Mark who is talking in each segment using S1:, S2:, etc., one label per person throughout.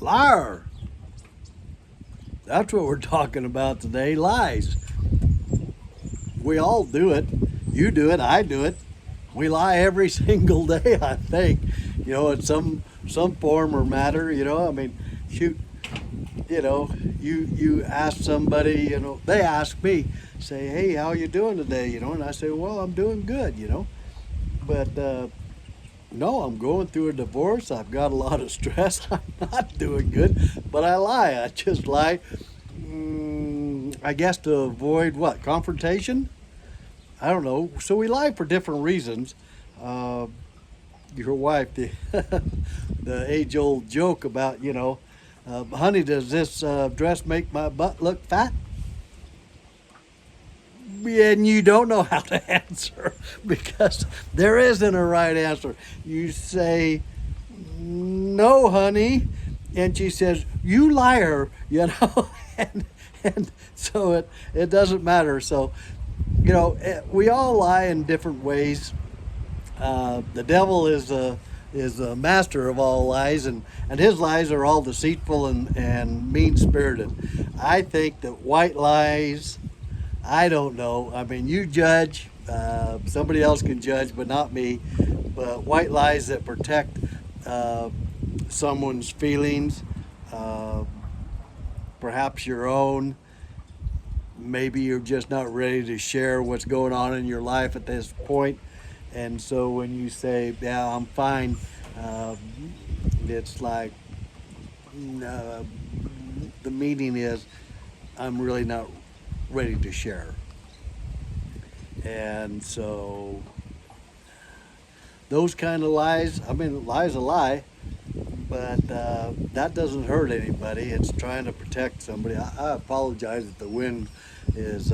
S1: Liar. That's what we're talking about today, lies. We all do it. You do it, I do it. We lie every single day, I think. In some form or matter, I mean, shoot, you ask somebody, they ask me, say, hey, how you doing today? And I say, well, I'm doing good. But no, I'm going through a divorce. I've got a lot of stress. I'm not doing good, but I lie. I just lie. I guess to avoid what? Confrontation? I don't know. So we lie for different reasons. Your wife, the age-old joke about, honey, does this dress make my butt look fat? And you don't know how to answer because there isn't a right answer. You say, no, honey, and she says, you liar, and so it doesn't matter. So, we all lie in different ways. The devil is a master of all lies, and his lies are all deceitful and mean-spirited. I think that white lies, I don't know. I mean, you judge. Somebody else can judge, but not me. But white lies that protect someone's feelings, perhaps your own. Maybe you're just not ready to share what's going on in your life at this point. And so when you say, yeah, I'm fine, it's like the meaning is, I'm really not ready to share. And so those kind of lies, I mean, lie's a lie, but that doesn't hurt anybody. It's trying to protect somebody. I apologize if the wind is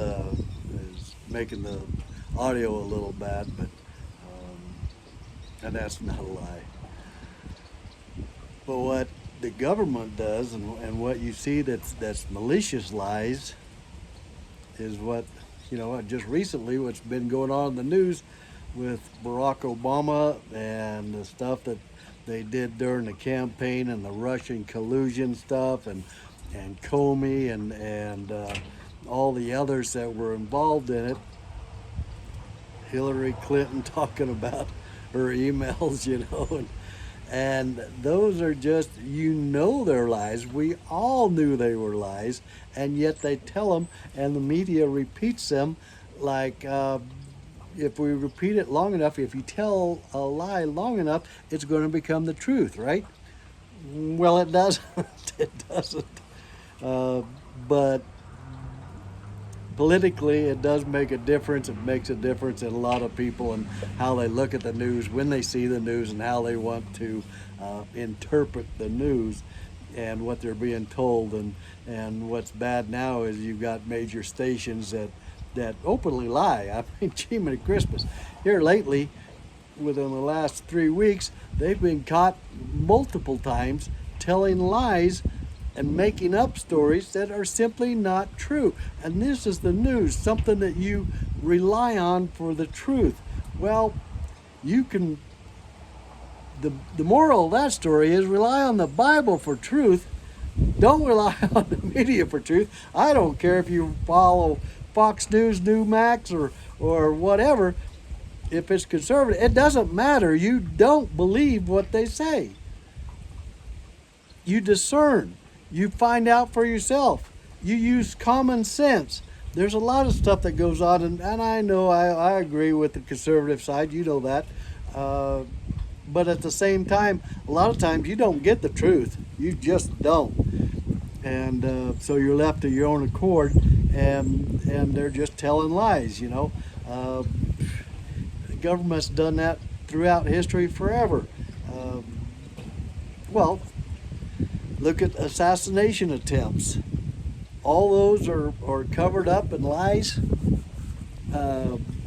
S1: making the audio a little bad, but and that's not a lie. But what the government does, and what you see that's malicious lies, is what just recently what's been going on in the news with Barack Obama and the stuff that they did during the campaign and the Russian collusion stuff and Comey and all the others that were involved in it. Hillary Clinton talking about her emails, and those are just, they're lies. We all knew they were lies, and yet they tell them, and the media repeats them like, if we repeat it long enough, if you tell a lie long enough, it's going to become the truth, right? Well, it doesn't. It doesn't. But politically, it does make a difference. It makes a difference in a lot of people and how they look at the news, when they see the news, and how they want to interpret the news and what they're being told. And what's bad now is you've got major stations that openly lie. I mean, gee, many Christmas. Here lately, within the last 3 weeks, they've been caught multiple times telling lies and making up stories that are simply not true. And this is the news, something that you rely on for the truth. Well, you can, the moral of that story is rely on the Bible for truth. Don't rely on the media for truth. I don't care if you follow Fox News, Newsmax, or whatever. If it's conservative, it doesn't matter. You don't believe what they say. You discern. You find out for yourself. You use common sense. There's a lot of stuff that goes on, and I know I agree with the conservative side. You know that. But at the same time, a lot of times you don't get the truth. You just don't. And so you're left to your own accord, and they're just telling lies, The government's done that throughout history forever. Well, look at assassination attempts. All those are covered up in lies.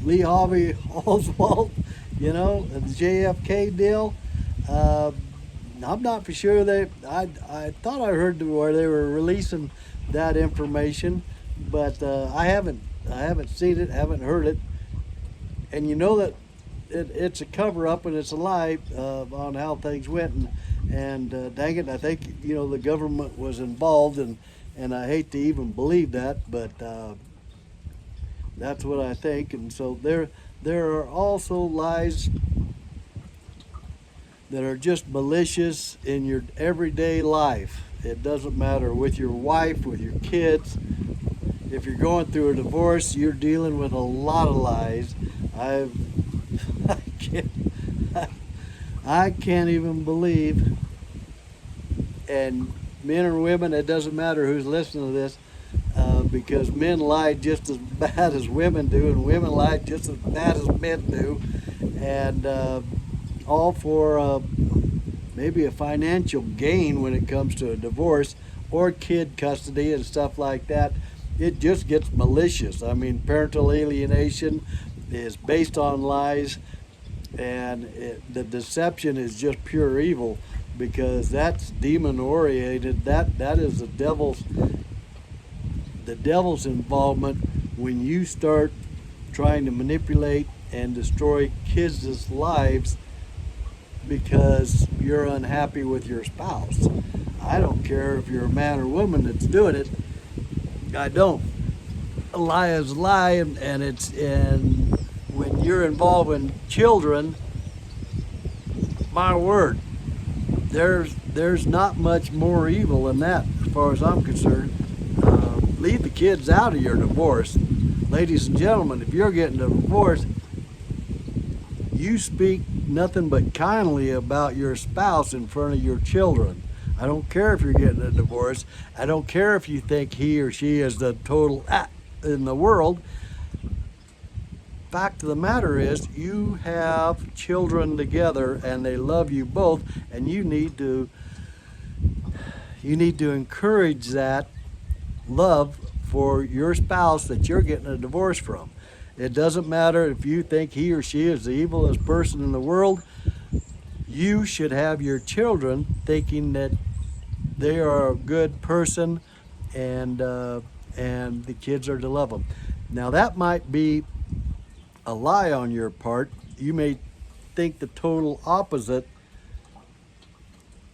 S1: Lee Harvey Oswald, the JFK deal. I'm not for sure I thought I heard where they were releasing that information, but I haven't seen it, haven't heard it. And that it's a cover up and it's a lie on how things went. And dang it, I think the government was involved, and I hate to even believe that, but that's what I think. And so there are also lies that are just malicious in your everyday life. It doesn't matter with your wife, with your kids. If you're going through a divorce, you're dealing with a lot of lies. I I can't, I can't even believe. And men or women, it doesn't matter who's listening to this, because men lie just as bad as women do, and women lie just as bad as men do, and all for maybe a financial gain when it comes to a divorce or kid custody and stuff like that. It just gets malicious. I mean, parental alienation is based on lies, and the deception is just pure evil, because that's demon oriented. That is the devil's involvement when you start trying to manipulate and destroy kids' lives because you're unhappy with your spouse. I don't care if you're a man or woman that's doing it. I don't. A lie is a lie, and when you're involved in children, my word, there's not much more evil than that, as far as I'm concerned. Leave the kids out of your divorce. Ladies and gentlemen, if you're getting a divorce, you speak nothing but kindly about your spouse in front of your children. I don't care if you're getting a divorce. I don't care if you think he or she is the total in the world. Fact of the matter is, you have children together and they love you both, and you need to encourage that love for your spouse that you're getting a divorce from. It doesn't matter if you think he or she is the evilest person in the world. You should have your children thinking that they are a good person, and the kids are to love them. Now that might be a lie on your part. You may think the total opposite,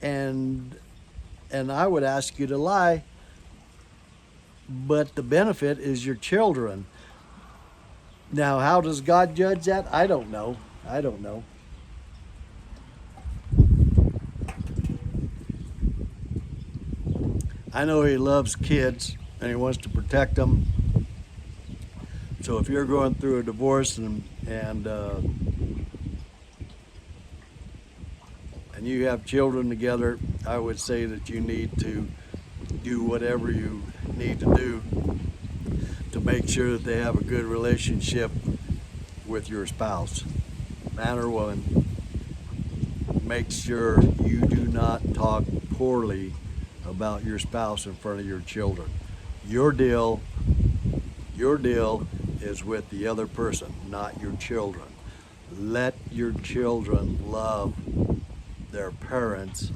S1: and I would ask you to lie, but the benefit is your children. Now, how does God judge that? I don't know. I know he loves kids and he wants to protect them. So if you're going through a divorce and you have children together, I would say that you need to do whatever you need to do to make sure that they have a good relationship with your spouse, man or woman. Make sure you do not talk poorly about your spouse in front of your children. Your deal is with the other person, not your children. Let your children love their parents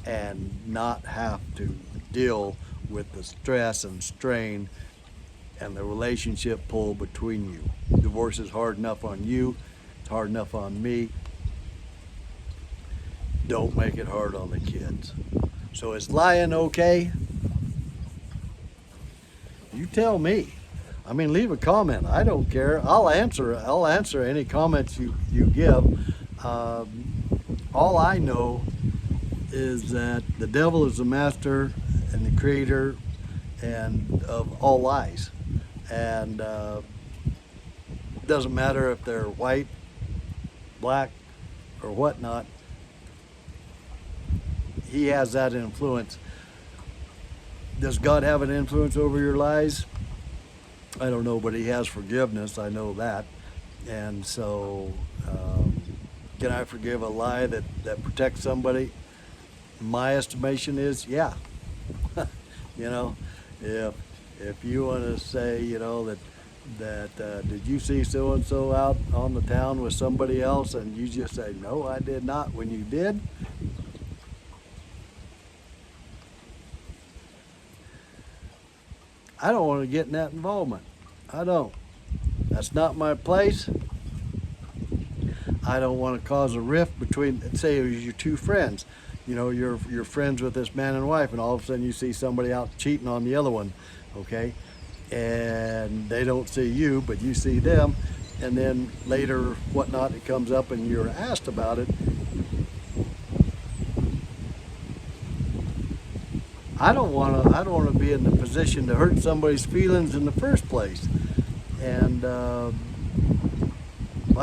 S1: and not have to deal with the stress and strain and the relationship pull between you. Divorce is hard enough on you, it's hard enough on me. Don't make it hard on the kids. So is lying okay? You tell me. I mean, leave a comment. I don't care. I'll answer any comments you give. All I know is that the devil is the master and the creator and of all lies. And it doesn't matter if they're white, black, or whatnot. He has that influence. Does God have an influence over your lies? I don't know, but he has forgiveness. I know that. And so, can I forgive a lie that protects somebody? My estimation is, yeah. If you want to say, that did you see so and so out on the town with somebody else, and you just say, no, I did not, when you did. I don't want to get in that involvement. I don't. That's not my place. I don't want to cause a rift between, say it was your two friends. you're friends with this man and wife, and all of a sudden you see somebody out cheating on the other one, okay? And they don't see you, but you see them, and then later, whatnot, it comes up and you're asked about it. I don't want to be in the position to hurt somebody's feelings in the first place, and I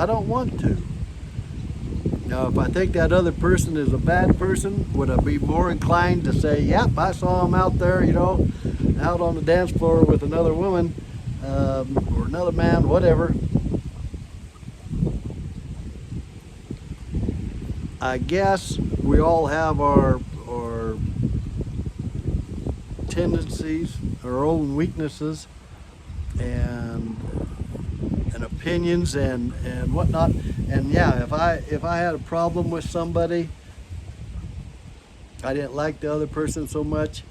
S1: don't want to. Now, if I think that other person is a bad person, would I be more inclined to say, yep, I saw him out there, out on the dance floor with another woman, or another man, whatever. I guess we all have our tendencies, our own weaknesses, and opinions and whatnot. And yeah, if I had a problem with somebody, I didn't like the other person so much,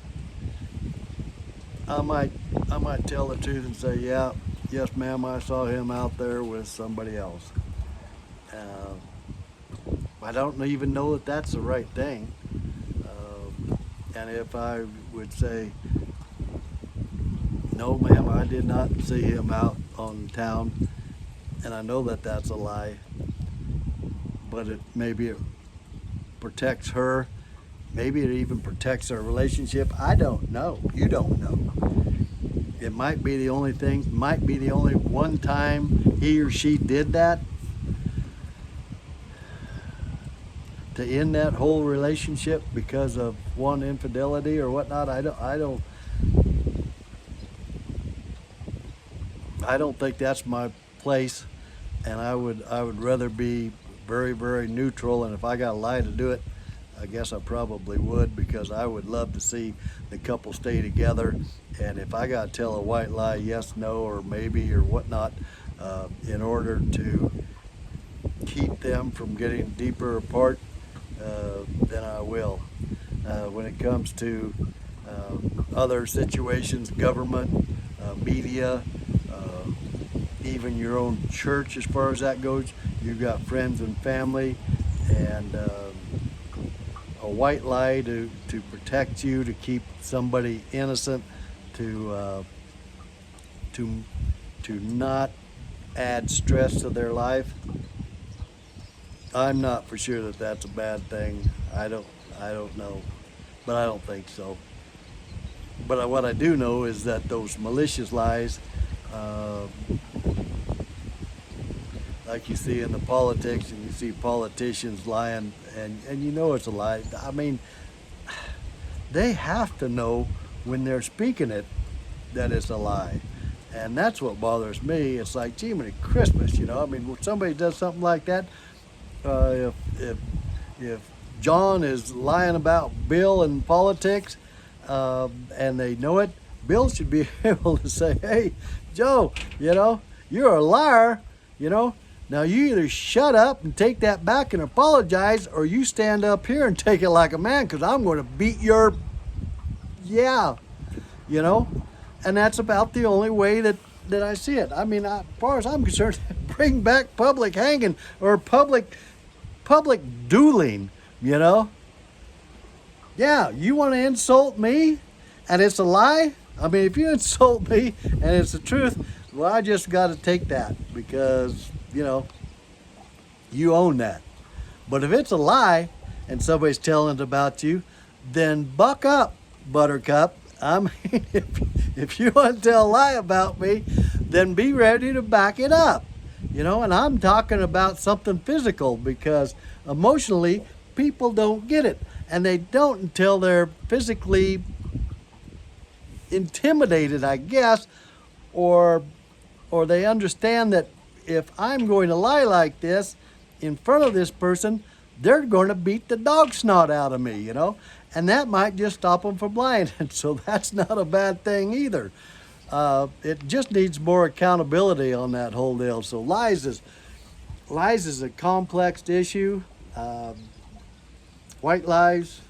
S1: I might tell the truth and say, yeah, yes, ma'am, I saw him out there with somebody else. I don't even know that that's the right thing. And if I would say, no, ma'am, I did not see him out on town, and I know that that's a lie, but maybe it protects her, maybe it even protects our relationship. I don't know. You don't know. It might be the only thing, might be the only one time he or she did that to end that whole relationship because of one infidelity or whatnot. I don't think that's my place, and I would rather be very, very neutral. And if I got to lie to do it, I guess I probably would, because I would love to see the couple stay together. And if I got to tell a white lie, yes, no, or maybe, or whatnot, in order to keep them from getting deeper apart, then I will. When it comes to other situations, government, media, even your own church, as far as that goes, you've got friends and family, and a white lie to protect you, to keep somebody innocent, to not add stress to their life. I'm not for sure that that's a bad thing. I don't know, but I don't think so. But what I do know is that those malicious lies, like you see in the politics, and you see politicians lying, and you know it's a lie. I mean, they have to know when they're speaking it that it's a lie. And that's what bothers me. It's like, gee, many Christmas, I mean, when somebody does something like that, if John is lying about Bill in politics, and they know it, Bill should be able to say, hey, Joe, you're a liar, Now you either shut up and take that back and apologize, or you stand up here and take it like a man, because I'm going to beat your, And that's about the only way that I see it. I mean, as far as I'm concerned, bring back public hanging or public dueling, Yeah, you want to insult me and it's a lie? I mean, if you insult me and it's the truth, well, I just got to take that, because, you own that. But if it's a lie and somebody's telling it about you, then buck up, Buttercup. I mean, if you want to tell a lie about me, then be ready to back it up. And I'm talking about something physical, because emotionally, people don't get it. And they don't until they're physically intimidated, I guess, or they understand that if I'm going to lie like this in front of this person, they're going to beat the dog snot out of me, And that might just stop them from lying. And so that's not a bad thing either. It just needs more accountability on that whole deal. So lies is a complex issue. White lies,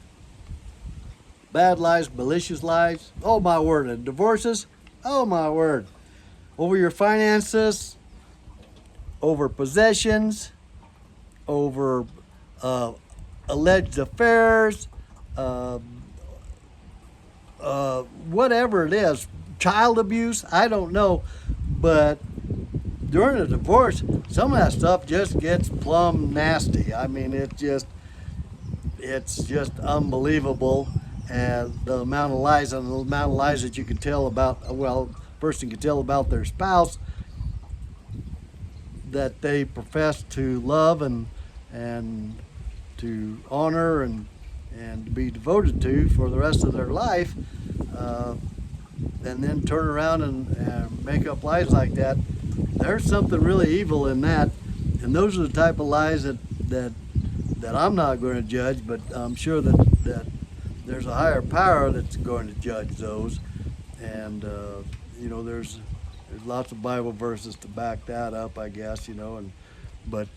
S1: bad lies, malicious lies. Oh my word. And divorces, oh my word. Over your finances, over possessions, over alleged affairs, uh, whatever it is, child abuse, I don't know, but during a divorce, some of that stuff just gets plumb nasty. I mean, it's just unbelievable, and the amount of lies and the amount of lies that you can tell about, well, a person can tell about their spouse that they profess to love and to honor and to be devoted to for the rest of their life, uh, and then turn around and make up lies like that. There's something really evil in that, and those are the type of lies that I'm not going to judge, but I'm sure that there's a higher power that's going to judge those, and there's lots of Bible verses to back that up, I guess, and but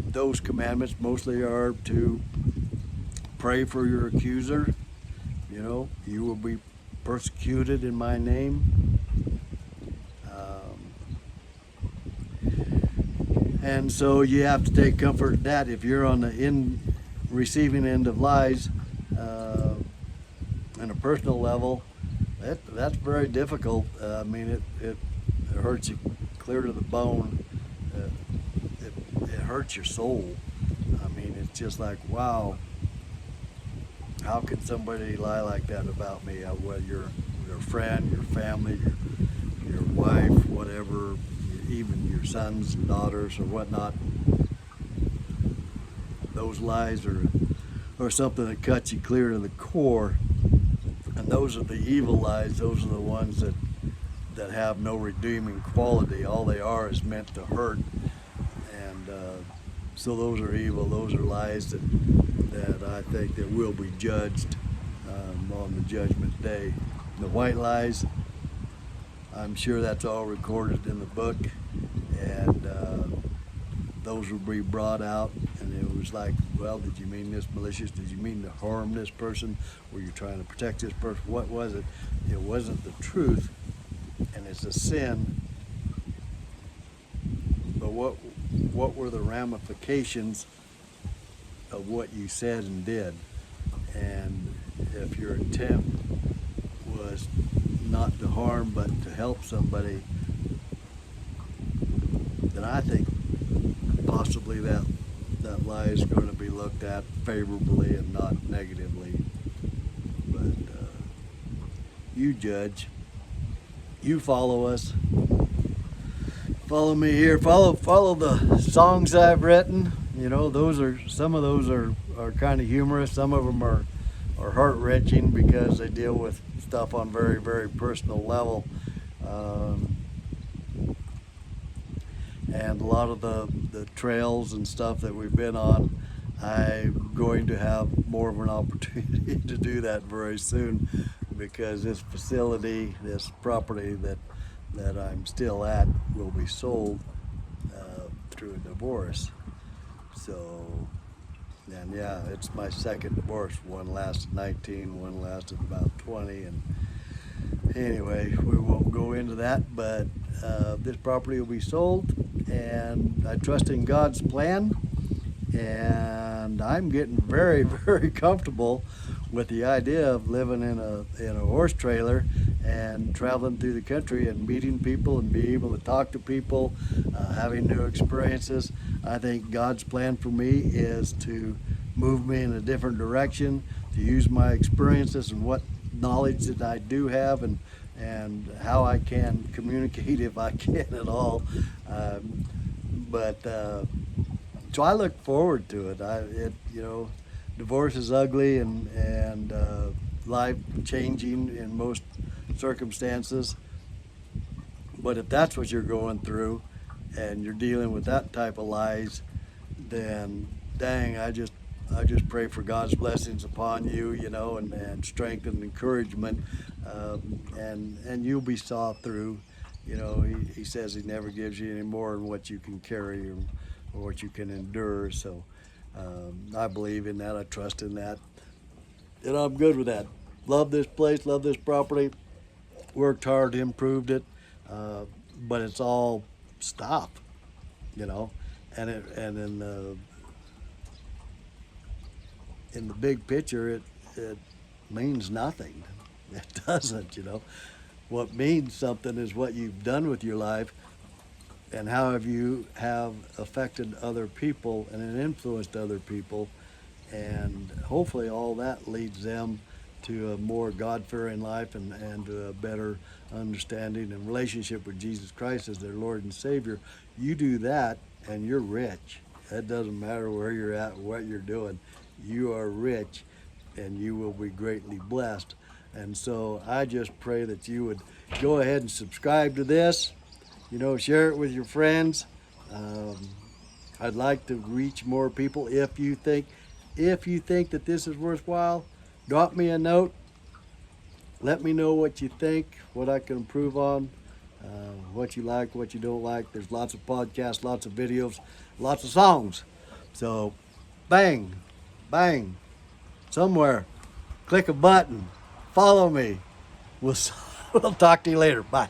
S1: those commandments mostly are to pray for your accuser. You will be persecuted in my name. And so you have to take comfort in that. If you're on the receiving end of lies, on a personal level, that's very difficult. I mean, it hurts you clear to the bone. It hurts your soul. I mean, it's just like, wow, how could somebody lie like that about me? Whether your friend, your family, your wife, whatever, even your sons and daughters or whatnot. Those lies are something that cuts you clear to the core. And those are the evil lies. Those are the ones that have no redeeming quality. All they are is meant to hurt. And so those are evil. Those are lies that I think that will be judged on the judgment day. The white lies, I'm sure that's all recorded in the book, and those will be brought out, and it was like, well, did you mean this malicious? Did you mean to harm this person? Were you trying to protect this person? What was it? It wasn't the truth, and it's a sin. But what were the ramifications of what you said and did? And if your intent was not to harm but to help somebody, then I think possibly that lie is going to be looked at favorably and not negatively. But you judge. You follow us. Follow me here. Follow the songs I've written. Some of those are kind of humorous. Some of them are heart-wrenching because they deal with stuff on very, very personal level. And a lot of the trails and stuff that we've been on, I'm going to have more of an opportunity to do that very soon, because this facility, this property that I'm still at, will be sold through a divorce. So, and yeah, it's my second divorce. One lasted 19, one lasted about 20, and anyway, we won't go into that, but this property will be sold, and I trust in God's plan, and I'm getting very, very comfortable with the idea of living in a horse trailer and traveling through the country and meeting people and being able to talk to people, having new experiences. I think God's plan for me is to move me in a different direction, to use my experiences and what knowledge that I do have, and how I can communicate if I can at all. So I look forward to it. Divorce is ugly and life changing in most circumstances. But if that's what you're going through and you're dealing with that type of lies, then dang, I just pray for God's blessings upon you, and strength and encouragement, and you'll be saw through. He says he never gives you any more than what you can carry or what you can endure. So I believe in that. I trust in that, and I'm good with that. Love this place, love this property. Worked hard, improved it, but it's all stopped, and then in the big picture, it means nothing. It doesn't, you know. What means something is what you've done with your life and how have affected other people and influenced other people, and hopefully all that leads them to a more God-fearing life and to a better understanding and relationship with Jesus Christ as their Lord and Savior. You do that and you're rich. It doesn't matter where you're at, what you're doing. You are rich and you will be greatly blessed. And so I just pray that you would go ahead and subscribe to this, you know, share it with your friends. Um, I'd like to reach more people. If you think that this is worthwhile, drop me a note. Let me know what you think, what I can improve on, what you like, what you don't like. There's lots of podcasts, lots of videos, lots of songs. So, bang, bang, somewhere, click a button, follow me. We'll, we'll talk to you later. Bye.